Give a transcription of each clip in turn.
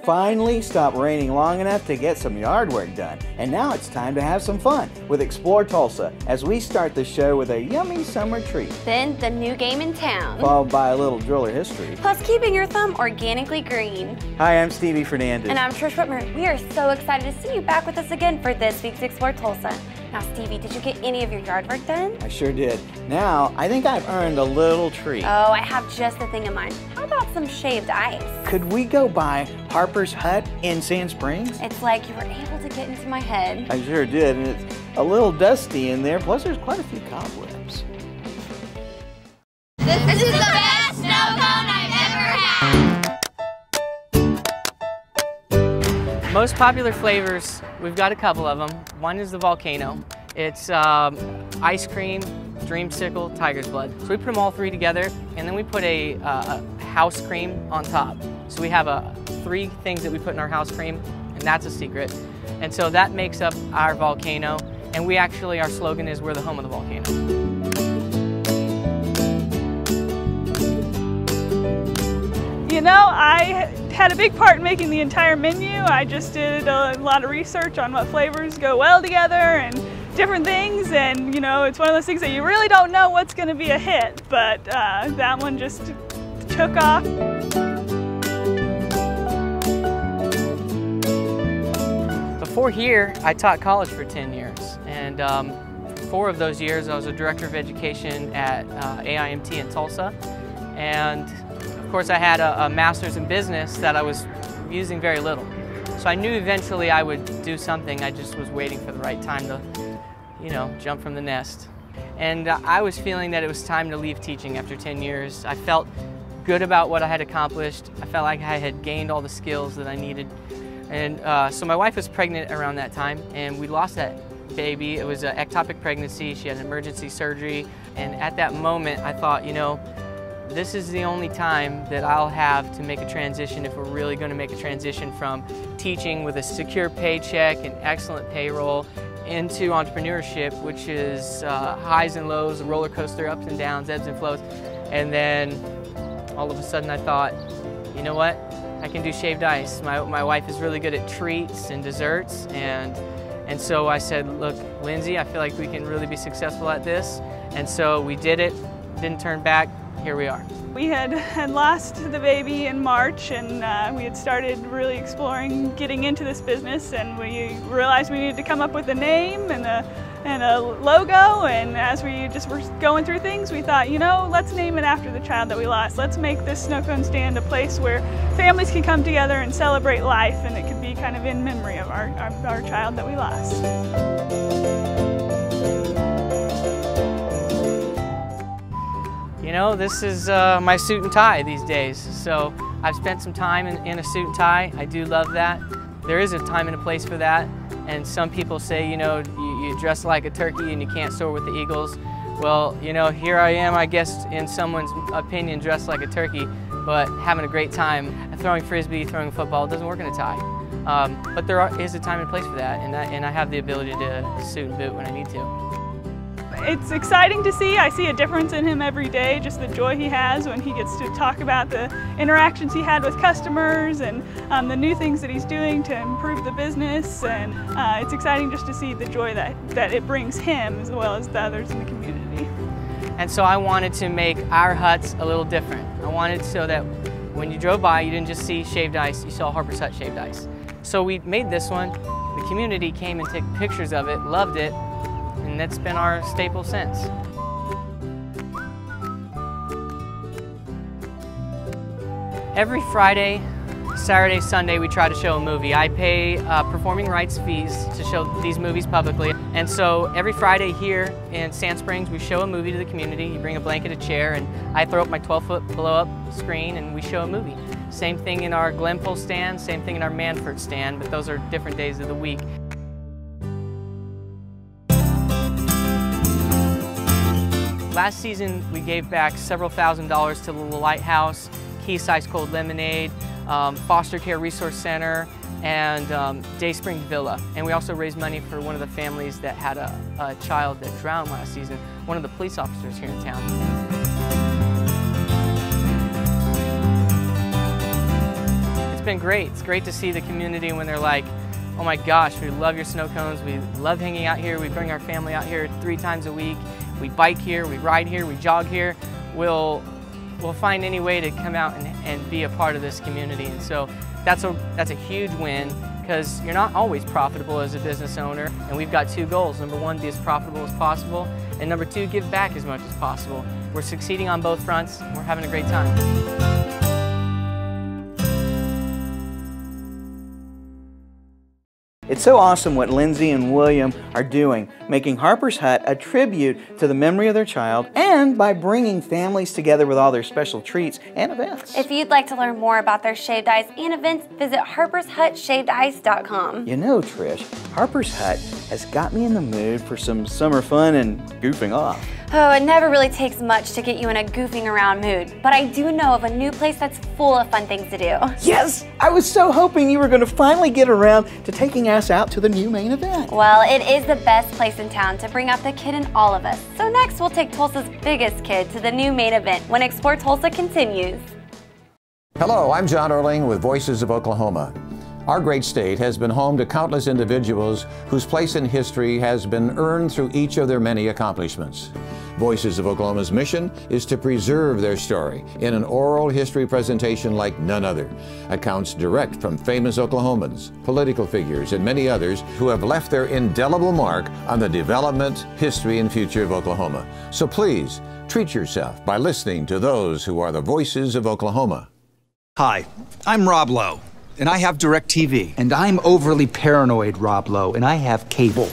finally stopped raining long enough to get some yard work done. And now it's time to have some fun with Explore Tulsa as we start the show with a yummy summer treat. Then the new game in town. Followed by a little driller history. Plus keeping your thumb organically green. Hi, I'm Stevie Fernandez. And I'm Trish Whitmer. We are so excited to see you back with us again for this week's Explore Tulsa. Now Stevie, did you get any of your yard work done? I sure did. Now, I think I've earned a little treat. Oh, I have just the thing in mind. How about some shaved ice? Could we go by Harper's Hut in Sand Springs? It's like you were able to get into my head. I sure did, and it's a little dusty in there, plus there's quite a few cobwebs. This is the best snow cone I've ever had! Most popular flavors, we've got a couple of them. One is the volcano. It's ice cream, dreamsicle, tiger's blood. So we put them all three together, and then we put a house cream on top. So we have three things that we put in our house cream, and that's a secret. And so that makes up our volcano, and we actually, our slogan is, we're the home of the volcano. You know, I had a big part in making the entire menu. I just did a lot of research on what flavors go well together and different things, and you know, it's one of those things that you really don't know what's going to be a hit, but that one just took off. Before here, I taught college for 10 years, and 4 of those years I was a director of education at AIMT in Tulsa, and of course I had a master's in business that I was using very little. So I knew eventually I would do something. I just was waiting for the right time to, you know, jump from the nest. And I was feeling that it was time to leave teaching after 10 years. I felt good about what I had accomplished. I felt like I had gained all the skills that I needed. And so my wife was pregnant around that time, and we lost that baby. It was an ectopic pregnancy. She had an emergency surgery. And at that moment, I thought, you know, this is the only time that I'll have to make a transition, if we're really going to make a transition from teaching with a secure paycheck and excellent payroll into entrepreneurship, which is highs and lows, a roller coaster, ups and downs, ebbs and flows. And then all of a sudden I thought, you know what? I can do shaved ice. My wife is really good at treats and desserts, and so I said, look, Lindsay, I feel like we can really be successful at this. And so we did it, didn't turn back. Here we are. We had lost the baby in March, and we had started really exploring getting into this business, and we realized we needed to come up with a name and a logo, and as we just were going through things, we thought, you know, let's name it after the child that we lost. Let's make this snow cone stand a place where families can come together and celebrate life, and it could be kind of in memory of our child that we lost. You know, this is my suit and tie these days, so I've spent some time in a suit and tie. I do love that. There is a time and a place for that, and some people say, you know, you dress like a turkey and you can't soar with the eagles. Well, you know, here I am, I guess, in someone's opinion, dressed like a turkey, but having a great time. Throwing frisbee, throwing football, it doesn't work in a tie. But there is a time and place for that, and I have the ability to suit and boot when I need to. It's exciting to see. I see a difference in him every day, just the joy he has when he gets to talk about the interactions he had with customers and the new things that he's doing to improve the business. And it's exciting just to see the joy that it brings him as well as the others in the community. And so I wanted to make our huts a little different. I wanted so that when you drove by, you didn't just see shaved ice, you saw Harper's Hut shaved ice. So we made this one. The community came and took pictures of it, loved it, and that's been our staple since. Every Friday, Saturday, Sunday, we try to show a movie. I pay performing rights fees to show these movies publicly. And so every Friday here in Sand Springs, we show a movie to the community. You bring a blanket, a chair, and I throw up my 12-foot blow-up screen and we show a movie. Same thing in our Glenpool stand, same thing in our Manford stand, but those are different days of the week. Last season, we gave back several $1,000s to the Lighthouse, Keith's Ice Cold Lemonade, Foster Care Resource Center, and Day Spring Villa. And we also raised money for one of the families that had a child that drowned last season, one of the police officers here in town. been great. It's great to see the community when they're like, oh my gosh, we love your snow cones, we love hanging out here, we bring our family out here 3 times a week, we bike here, we ride here, we jog here. We'll find any way to come out and be a part of this community. And so that's a huge win, because you're not always profitable as a business owner, and we've got 2 goals. Number 1, be as profitable as possible, and number 2, give back as much as possible. We're succeeding on both fronts, and we're having a great time. It's so awesome what Lindsay and William are doing, making Harper's Hut a tribute to the memory of their child, and by bringing families together with all their special treats and events. If you'd like to learn more about their shaved ice and events, visit harpershutShavedIce.com. You know, Trish, Harper's Hut has got me in the mood for some summer fun and goofing off. Oh, it never really takes much to get you in a goofing around mood, but I do know of a new place that's full of fun things to do. Yes! I was so hoping you were going to finally get around to taking us out to the new main event. Well, it is the best place in town to bring out the kid in all of us. So next we'll take Tulsa's biggest kid to the new main event when Explore Tulsa continues. Hello, I'm John Erling with Voices of Oklahoma. Our great state has been home to countless individuals whose place in history has been earned through each of their many accomplishments. Voices of Oklahoma's mission is to preserve their story in an oral history presentation like none other. Accounts direct from famous Oklahomans, political figures, and many others who have left their indelible mark on the development, history, and future of Oklahoma. So please, treat yourself by listening to those who are the voices of Oklahoma. Hi, I'm Rob Lowe, and I have DirecTV. And I'm overly paranoid Rob Lowe, and I have cable.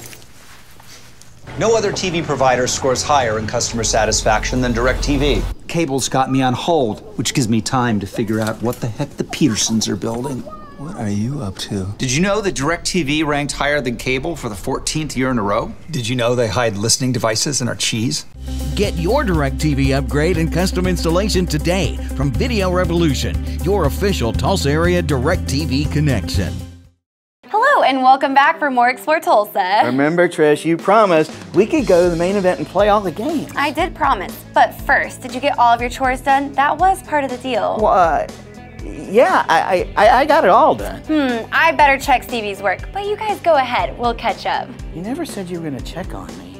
No other TV provider scores higher in customer satisfaction than DirecTV. Cable's got me on hold, which gives me time to figure out what the heck the Petersons are building. What are you up to? Did you know that DirecTV ranked higher than cable for the 14th year in a row? Did you know they hide listening devices in our cheese? Get your DirecTV upgrade and custom installation today from Video Revolution, your official Tulsa area DirecTV connection. Hello and welcome back for more Explore Tulsa. Remember, Trish, you promised we could go to the main event and play all the games. I did promise, but first, did you get all of your chores done? That was part of the deal. Well, yeah, I got it all done. I better check Stevie's work, but you guys go ahead, we'll catch up. You never said you were going to check on me.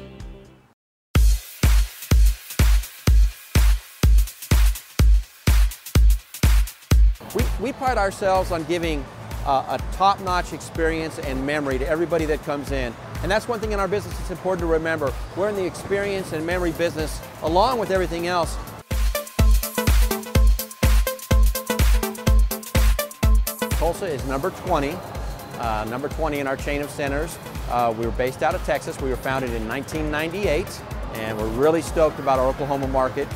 We pride ourselves on giving a top-notch experience and memory to everybody that comes in. And that's one thing in our business that's important to remember. We're in the experience and memory business along with everything else. Tulsa is number 20 in our chain of centers. We were based out of Texas. We were founded in 1998, and we're really stoked about our Oklahoma market.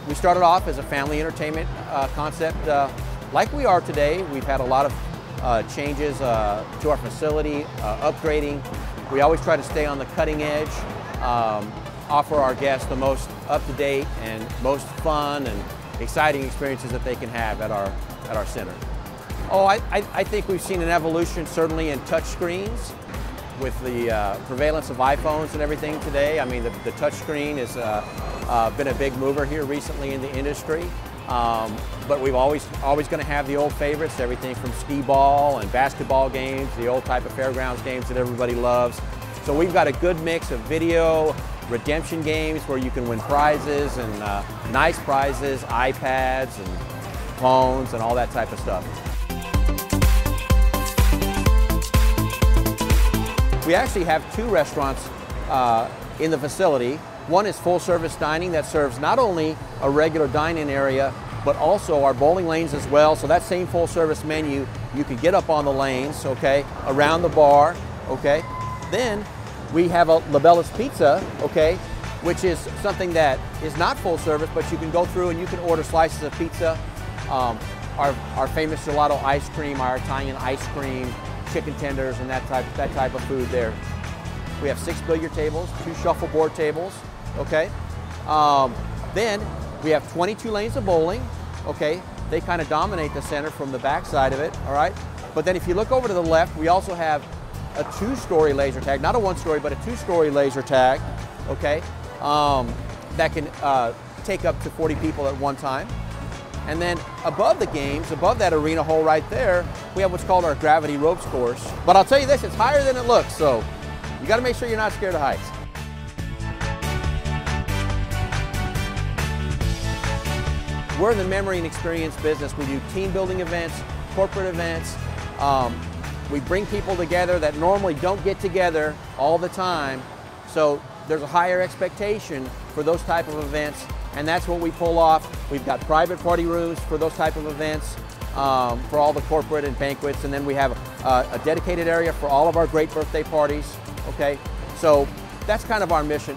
We started off as a family entertainment concept like we are today. We've had a lot of changes to our facility, upgrading. We always try to stay on the cutting edge, offer our guests the most up-to-date and most fun and exciting experiences that they can have at our center. Oh, I think we've seen an evolution certainly in touch screens with the prevalence of iPhones and everything today. I mean, the touch screen has been a big mover here recently in the industry. But we've always going to have the old favorites, everything from skee ball and basketball games, the old type of fairgrounds games that everybody loves. So we've got a good mix of video, redemption games where you can win prizes and nice prizes, iPads and phones and all that type of stuff. We actually have 2 restaurants in the facility. One is full-service dining that serves not only a regular dine-in area, but also our bowling lanes as well. So that same full-service menu, you can get up on the lanes, okay, around the bar, okay. Then we have a Labella's Pizza, okay, which is something that is not full-service, but you can go through and you can order slices of pizza. Our famous gelato ice cream, our Italian ice cream, chicken tenders, and that type of food there. We have 6 billiard tables, 2 shuffleboard tables, okay? Then we have 22 lanes of bowling, okay? They kind of dominate the center from the back side of it, all right? But then if you look over to the left, we also have a 2-story laser tag, not a 1-story, but a 2-story laser tag, okay? That can take up to 40 people at one time. And then above the games, above that arena hole right there, we have what's called our gravity ropes course. But I'll tell you this, it's higher than it looks, so you gotta make sure you're not scared of heights. We're in the memory and experience business. We do team building events, corporate events. We bring people together that normally don't get together all the time. So there's a higher expectation for those type of events, and that's what we pull off. We've got private party rooms for those type of events, for all the corporate and banquets, and then we have a dedicated area for all of our great birthday parties, okay? So that's kind of our mission,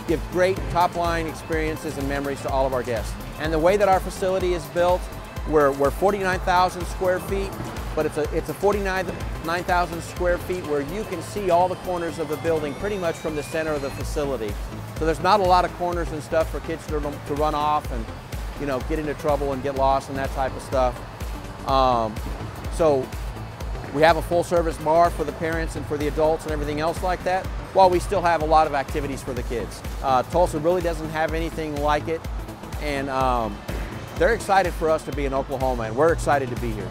give great top-line experiences and memories to all of our guests. And the way that our facility is built, we're 49,000 square feet, but it's a 49,000 square feet where you can see all the corners of the building pretty much from the center of the facility. So there's not a lot of corners and stuff for kids to run off and, you know, get into trouble and get lost and that type of stuff. So we have a full service bar for the parents and for the adults and everything else like that, while we still have a lot of activities for the kids. Tulsa really doesn't have anything like it, and they're excited for us to be in Oklahoma, and we're excited to be here.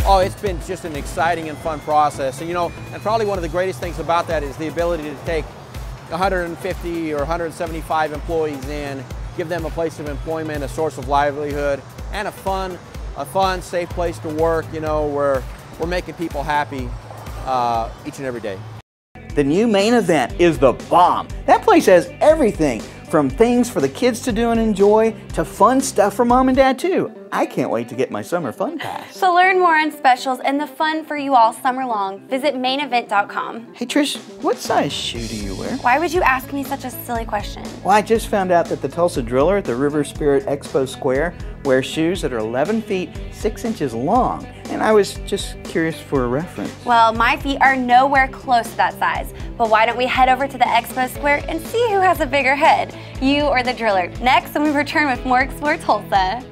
Oh, it's been just an exciting and fun process. And, you know, and probably one of the greatest things about that is the ability to take 150 or 175 employees in, give them a place of employment, a source of livelihood, and a fun, safe place to work, you know, where we're making people happy each and every day. The new main event is the bomb. That place has everything from things for the kids to do and enjoy to fun stuff for mom and dad too. I can't wait to get my summer fun pass. To learn more on specials and the fun for you all summer long, visit mainevent.com. Hey Trish, what size shoe do you wear? Why would you ask me such a silly question? Well, I just found out that the Tulsa Driller at the River Spirit Expo Square wears shoes that are 11 feet 6 inches long, and I was just curious for a reference. Well, my feet are nowhere close to that size, but why don't we head over to the Expo Square and see who has a bigger head, you or the Driller? Next, when we return with more Explore Tulsa.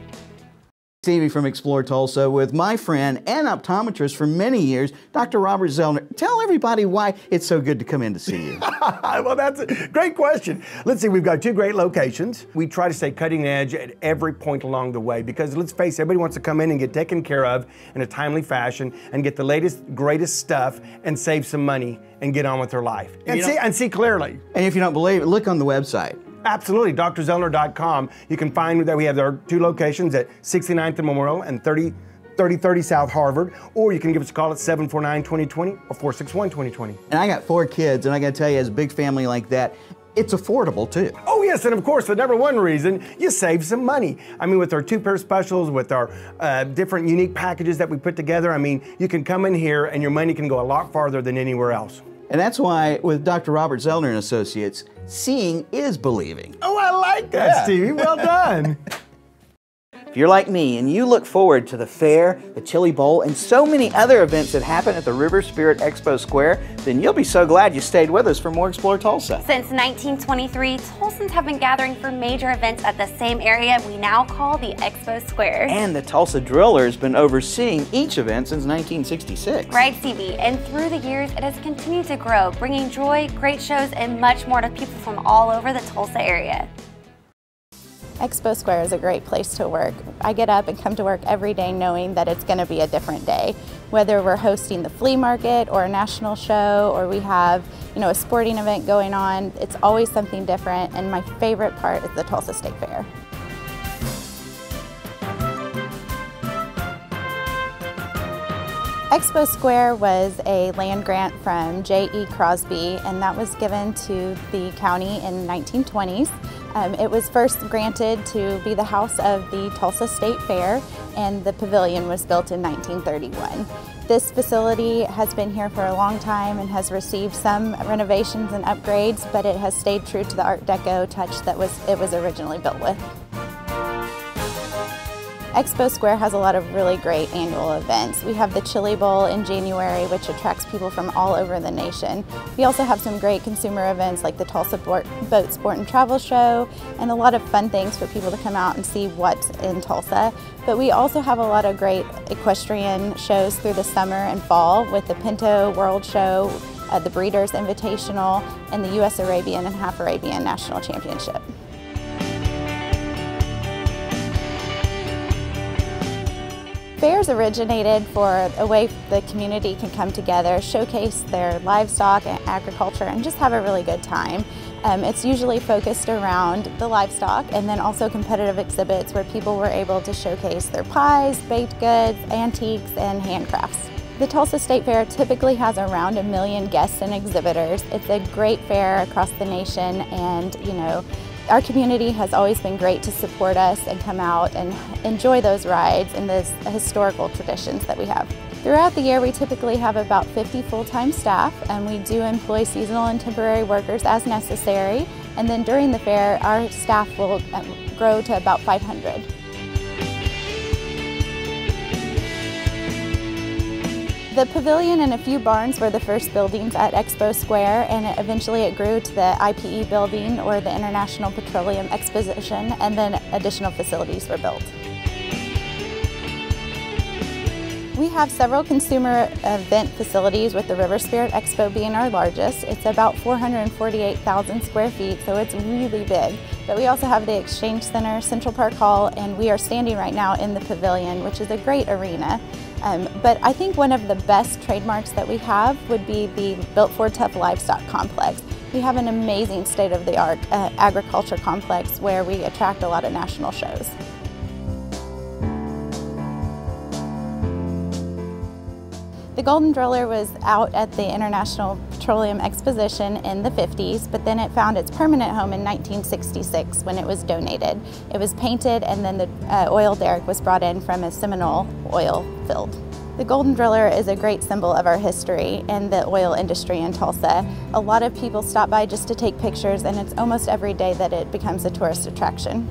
Stevie from Explore Tulsa with my friend and optometrist for many years, Dr. Robert Zellner. Tell everybody why it's so good to come in to see you. Well, that's a great question. Let's see, we've got 2 great locations. We try to stay cutting edge at every point along the way because let's face it, everybody wants to come in and get taken care of in a timely fashion and get the latest, greatest stuff and save some money and get on with their life. And see clearly. And if you don't believe it, look on the website. Absolutely, drzellner.com. You can find that we have our 2 locations at 69th and Memorial and 3030 South Harvard, or you can give us a call at 749-2020 or 461-2020. And I got 4 kids, and I gotta tell you, as a big family like that, it's affordable too. Oh yes, and of course, the #1 reason, you save some money. I mean, with our 2-pair specials, with our different unique packages that we put together, I mean, you can come in here and your money can go a lot farther than anywhere else. And that's why with Dr. Robert Zellner and Associates, seeing is believing. Oh, I like that, Stevie. Well done. If you're like me and you look forward to the fair, the Chili Bowl, and so many other events that happen at the River Spirit Expo Square, then you'll be so glad you stayed with us for more Explore Tulsa. Since 1923, Tulsans have been gathering for major events at the same area we now call the Expo Square. And the Tulsa Driller has been overseeing each event since 1966. Right, Stevie, and through the years, it has continued to grow, bringing joy, great shows, and much more to people from all over the Tulsa area. Expo Square is a great place to work. I get up and come to work every day knowing that it's going to be a different day. Whether we're hosting the flea market or a national show or we have, a sporting event going on, it's always something different, and my favorite part is the Tulsa State Fair. Expo Square was a land grant from J.E. Crosby, and that was given to the county in the 1920s. It was first granted to be the house of the Tulsa State Fair, and the pavilion was built in 1931. This facility has been here for a long time and has received some renovations and upgrades, but it has stayed true to the Art Deco touch that it was originally built with. Expo Square has a lot of really great annual events. We have the Chili Bowl in January, which attracts people from all over the nation. We also have some great consumer events like the Tulsa Boat Sport and Travel Show, and a lot of fun things for people to come out and see what's in Tulsa. But we also have a lot of great equestrian shows through the summer and fall with the Pinto World Show, the Breeders' Invitational, and the U.S. Arabian and Half Arabian National Championship. fairs originated for a way the community can come together, showcase their livestock and agriculture, and just have a really good time. It's usually focused around the livestock, and then also competitive exhibits where people were able to showcase their pies, baked goods, antiques, and handcrafts. The Tulsa State Fair typically has around 1 million guests and exhibitors. It's a great fair across the nation, and our community has always been great to support us and come out and enjoy those rides and those historical traditions that we have. Throughout the year, we typically have about 50 full-time staff, and we do employ seasonal and temporary workers as necessary. And then during the fair, our staff will grow to about 500. The pavilion and a few barns were the first buildings at Expo Square, and eventually it grew to the IPE building, or the International Petroleum Exposition, and then additional facilities were built. We have several consumer event facilities, with the River Spirit Expo being our largest. It's about 448,000 square feet, so it's really big. But we also have the Exchange Center, Central Park Hall, and we are standing right now in the pavilion, which is a great arena. But I think one of the best trademarks that we have would be the Built for Tough Livestock Complex. We have an amazing state-of-the-art agriculture complex where we attract a lot of national shows. The Golden Driller was out at the International Petroleum Exposition in the 50s, but then it found its permanent home in 1966 when it was donated. It was painted, and then the oil derrick was brought in from a Seminole oil field. The Golden Driller is a great symbol of our history and the oil industry in Tulsa. A lot of people stop by just to take pictures, and it's almost every day that it becomes a tourist attraction.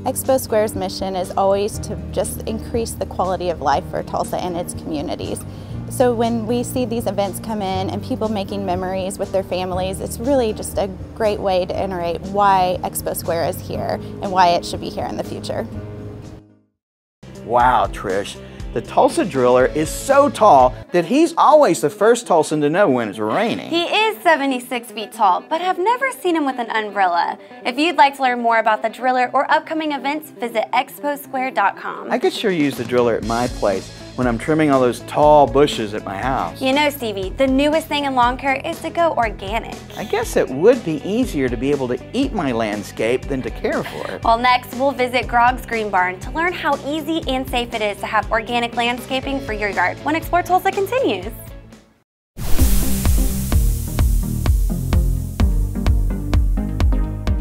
Expo Square's mission is always to just increase the quality of life for Tulsa and its communities. So when we see these events come in and people making memories with their families, it's really just a great way to iterate why Expo Square is here and why it should be here in the future. Wow, Trish. The Tulsa Driller is so tall that he's always the first Tulsan to know when it's raining. He is 76 feet tall, but I've never seen him with an umbrella. If you'd like to learn more about the Driller or upcoming events, visit exposquare.com. I could sure use the Driller at my place when I'm trimming all those tall bushes at my house. You know, Stevie, the newest thing in lawn care is to go organic. I guess it would be easier to be able to eat my landscape than to care for it. Well, next we'll visit Grogg's Green Barn to learn how easy and safe it is to have organic landscaping for your yard when Explore Tulsa continues.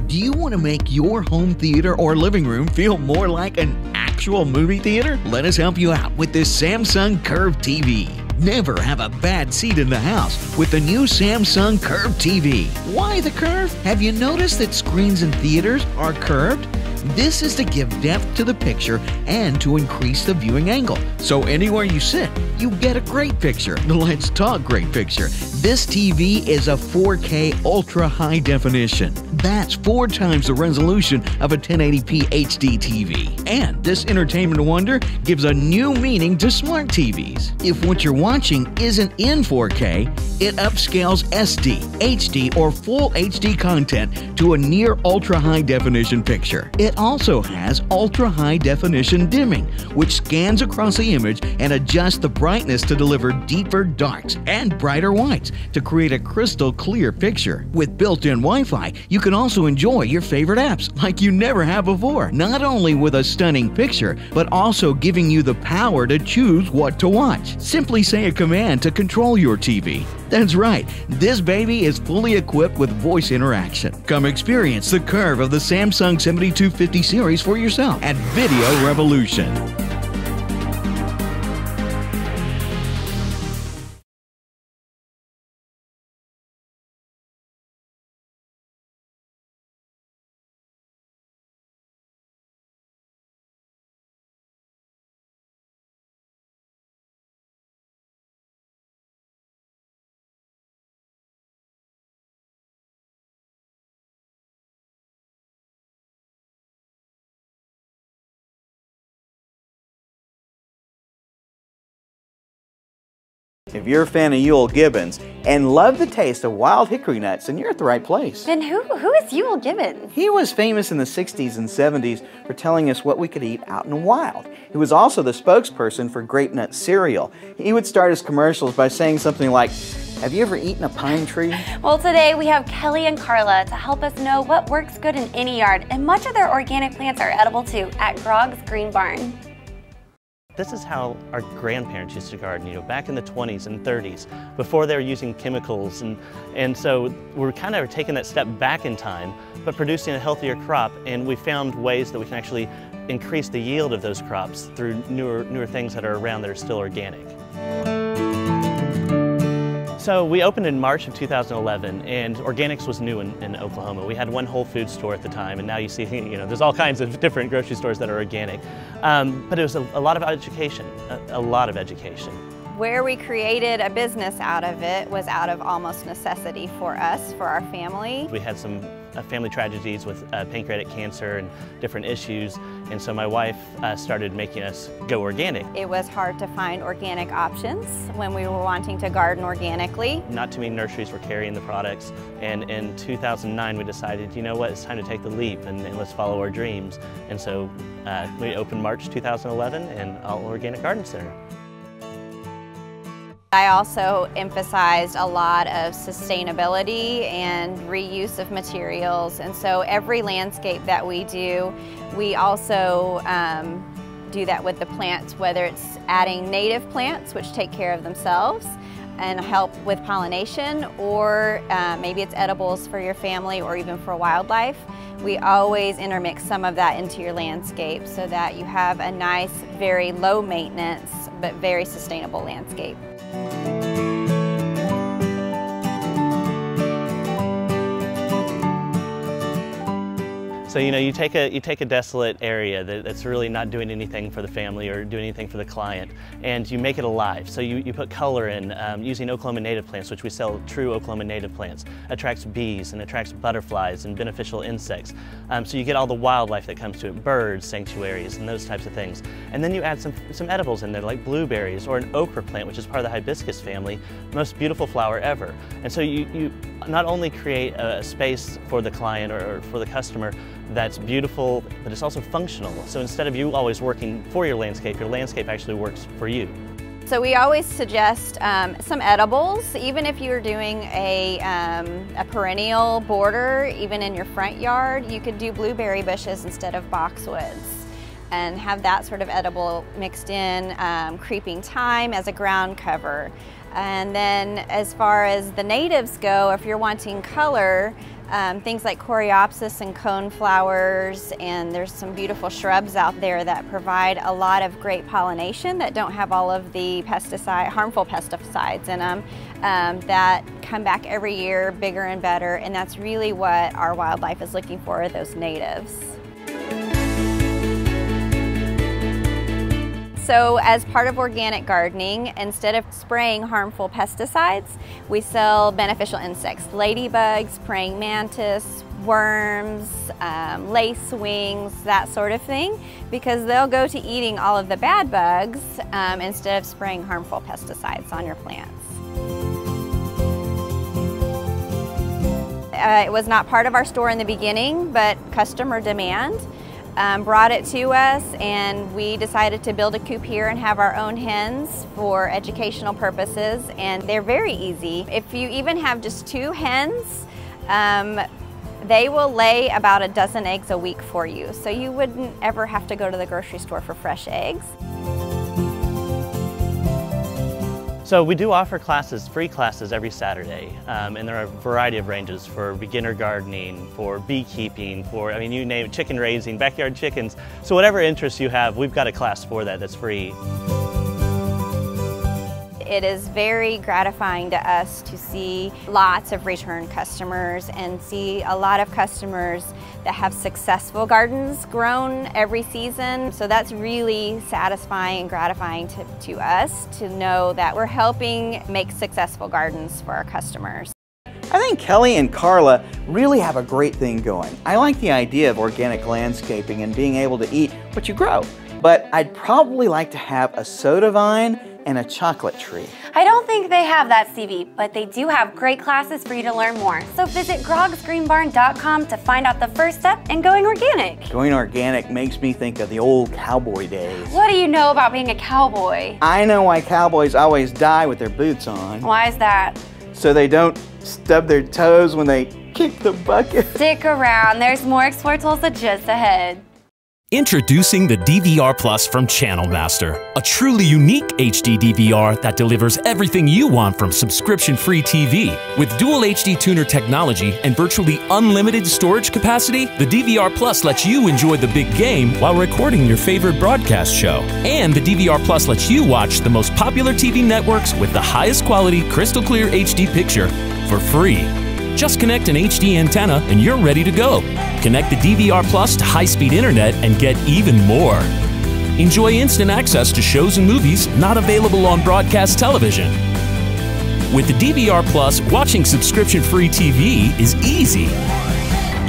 Do you want to make your home theater or living room feel more like an actual movie theater? Let us help you out with this Samsung Curve TV. Never have a bad seat in the house with the new Samsung Curve TV. Why the curve? Have you noticed that screens in theaters are curved? This is to give depth to the picture and to increase the viewing angle. So anywhere you sit, you get a great picture. Let's talk great picture. This TV is a 4K ultra high definition. That's 4 times the resolution of a 1080p HD TV. And this entertainment wonder gives a new meaning to smart TVs. If what you're watching isn't in 4K, it upscales SD, HD, or full HD content to a near ultra high definition picture. It also has ultra high definition dimming, which scans across the image and adjusts the brightness to deliver deeper darks and brighter whites to create a crystal clear picture. With built-in Wi-Fi, you can also enjoy your favorite apps like you never have before, not only with a stunning picture, but also giving you the power to choose what to watch. Simply say a command to control your TV. That's right, this baby is fully equipped with voice interaction. Come experience the curve of the Samsung 7250 series for yourself at Video Revolution. If you're a fan of Ewell Gibbons and love the taste of wild hickory nuts, then you're at the right place. Then who is Ewell Gibbons? He was famous in the 60s and 70s for telling us what we could eat out in the wild. He was also the spokesperson for Grape Nut cereal. He would start his commercials by saying something like, "Have you ever eaten a pine tree?" Well, today we have Kelly and Carla to help us know what works good in any yard, and much of their organic plants are edible too at Grogg's Green Barn. This is how our grandparents used to garden, back in the 20s and 30s, before they were using chemicals. And so we're kind of taking that step back in time, but producing a healthier crop, and we found ways that we can actually increase the yield of those crops through newer things that are around that are still organic. So we opened in March of 2011, and organics was new in Oklahoma. We had one Whole Foods store at the time, and now you see, there's all kinds of different grocery stores that are organic. But it was a lot of education, a lot of education. Where we created a business out of it was out of almost necessity for us, for our family. We had some family tragedies with pancreatic cancer and different issues, and so my wife started making us go organic. It was hard to find organic options when we were wanting to garden organically. Not too many nurseries were carrying the products, and in 2009 we decided, you know what, it's time to take the leap and let's follow our dreams. And so we opened March 2011 in All Organic Garden Center. I also emphasized a lot of sustainability and reuse of materials, and so every landscape that we do, we also do that with the plants, whether it's adding native plants which take care of themselves and help with pollination, or maybe it's edibles for your family or even for wildlife. We always intermix some of that into your landscape so that you have a nice, very low maintenance but very sustainable landscape. So you take a desolate area that's really not doing anything for the family or doing anything for the client, and you make it alive. So you put color in using Oklahoma native plants, which we sell true Oklahoma native plants. Attracts bees and attracts butterflies and beneficial insects. So you get all the wildlife that comes to it, birds, sanctuaries, and those types of things. And then you add some edibles in there, like blueberries or an okra plant, which is part of the hibiscus family, most beautiful flower ever. And so you not only create a space for the client or for the customer that's beautiful, but it's also functional. So instead of you always working for your landscape actually works for you. So we always suggest some edibles, even if you're doing a perennial border, even in your front yard, you could do blueberry bushes instead of boxwoods and have that sort of edible mixed in, creeping thyme as a ground cover. And then as far as the natives go, if you're wanting color, things like coreopsis and coneflowers, and there's some beautiful shrubs out there that provide a lot of great pollination that don't have all of the harmful pesticides in them, that come back every year bigger and better, and that's really what our wildlife is looking for, those natives. So as part of organic gardening, instead of spraying harmful pesticides, we sell beneficial insects, ladybugs, praying mantis, worms, lacewings, that sort of thing, because they'll go to eating all of the bad bugs instead of spraying harmful pesticides on your plants. It was not part of our store in the beginning, but customer demand brought it to us, and we decided to build a coop here and have our own hens for educational purposes, and they're very easy. If you even have just 2 hens, they will lay about a dozen eggs a week for you, so you wouldn't ever have to go to the grocery store for fresh eggs. So we do offer classes, free classes every Saturday, and there are a variety of ranges for beginner gardening, for beekeeping, for, you name it, chicken raising, backyard chickens. So whatever interests you have, we've got a class for that's free. It is very gratifying to us to see lots of return customers and see a lot of customers that have successful gardens grown every season. So that's really satisfying and gratifying to us to know that we're helping make successful gardens for our customers. I think Kelly and Carla really have a great thing going. I like the idea of organic landscaping and being able to eat what you grow. But I'd probably like to have a soda vine and a chocolate tree. I don't think they have that, Stevie, but they do have great classes for you to learn more. So visit groggsgreenbarn.com to find out the first step in going organic. Going organic makes me think of the old cowboy days. What do you know about being a cowboy? I know why cowboys always die with their boots on. Why is that? So they don't stub their toes when they kick the bucket. Stick around, there's more Explore Tulsa just ahead. Introducing the DVR Plus from Channel Master, a truly unique HD DVR that delivers everything you want from subscription-free TV. With dual HD tuner technology and virtually unlimited storage capacity, the DVR Plus lets you enjoy the big game while recording your favorite broadcast show. And the DVR Plus lets you watch the most popular TV networks with the highest quality crystal clear HD picture for free. Just connect an HD antenna and you're ready to go. Connect the DVR Plus to high-speed internet and get even more. Enjoy instant access to shows and movies not available on broadcast television. With the DVR Plus, watching subscription-free TV is easy.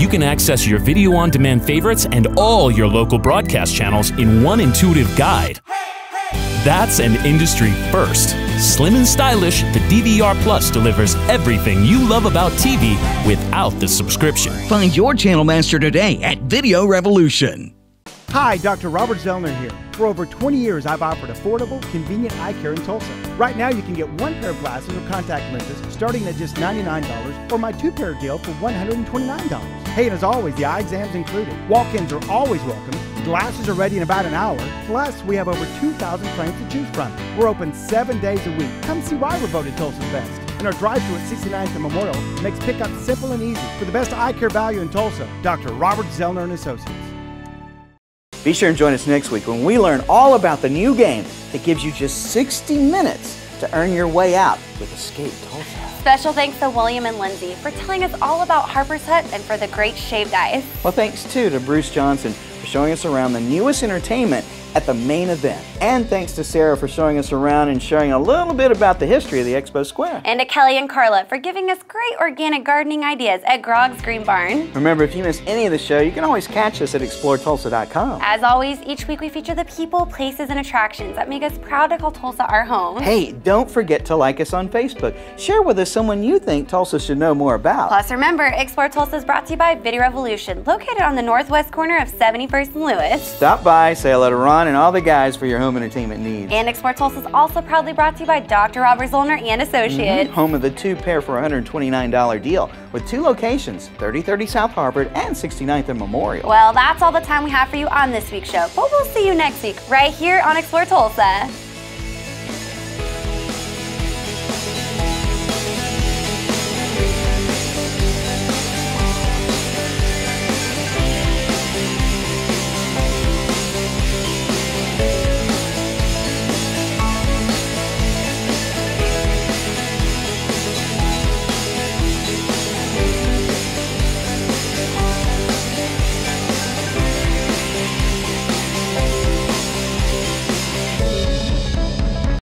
You can access your video-on-demand favorites and all your local broadcast channels in one intuitive guide. That's an industry first. Slim and stylish, the DVR Plus delivers everything you love about TV without the subscription. Find your Channel Master today at Video Revolution. Hi, Dr. Robert Zellner here. For over 20 years, I've offered affordable, convenient eye care in Tulsa. Right now, you can get one pair of glasses or contact lenses starting at just $99 or my two-pair deal for $129. Hey, and as always, the eye exam's included. Walk-ins are always welcome. Glasses are ready in about an hour. Plus, we have over 2,000 frames to choose from. We're open 7 days a week. Come see why we're voted Tulsa's best. And our drive-thru at 69th and Memorial makes pickup simple and easy. For the best eye care value in Tulsa, Dr. Robert Zellner and Associates. Be sure and join us next week when we learn all about the new game that gives you just 60 minutes to earn your way out with Escape Tulsa. Special thanks to William and Lindsay for telling us all about Harper's Hut and for the great shaved ice. Well, thanks too to Bruce Johnson for showing us around the newest entertainment at the main event. And thanks to Sarah for showing us around and sharing a little bit about the history of the Expo Square. And to Kelly and Carla for giving us great organic gardening ideas at Grogg's Green Barn. Remember, if you missed any of the show, you can always catch us at exploretulsa.com. As always, each week we feature the people, places, and attractions that make us proud to call Tulsa our home. Hey, don't forget to like us on Facebook. Share with us someone you think Tulsa should know more about. Plus, remember, Explore Tulsa is brought to you by Video Revolution, located on the northwest corner of 71st and Lewis. Stop by, say hello to Ron and all the guys for your home entertainment needs. And Explore Tulsa is also proudly brought to you by Dr. Robert Zollner and Associates. Home of the two-pair for $129 deal with 2 locations, 3030 South Harper and 69th and Memorial. Well, that's all the time we have for you on this week's show, but we'll see you next week right here on Explore Tulsa.